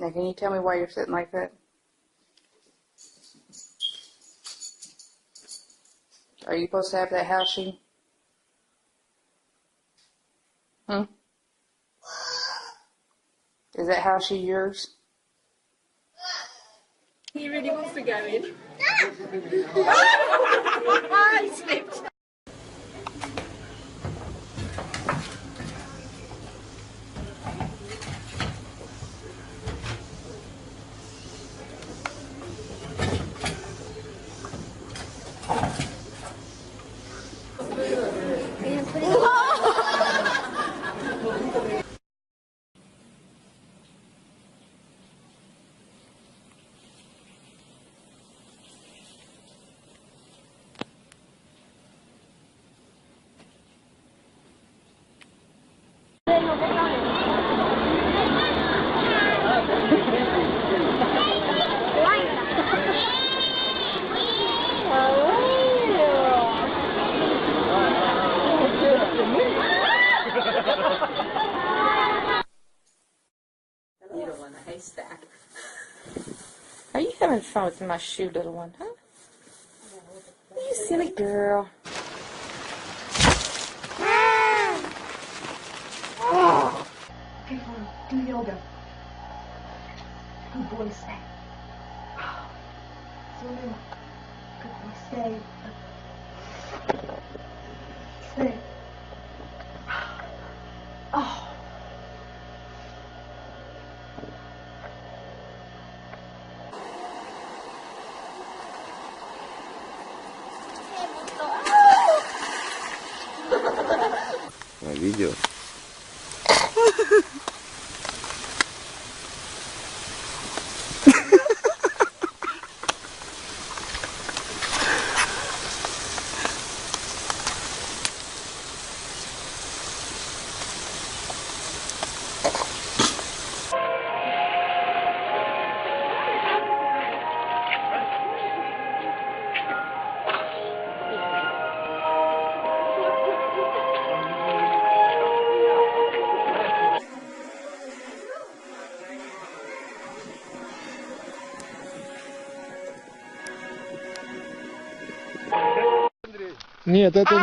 Now, can you tell me why you're sitting like that? Are you supposed to have that house sheet? Is that house sheet yours? He really wants to go in. I slipped. Are you having fun with my shoe, little one, huh? You silly girl. Okay, fine. Do yoga. Good boy, stay. Slow. Good boy, stay. Stay. Oh. Видео. Нет, это не...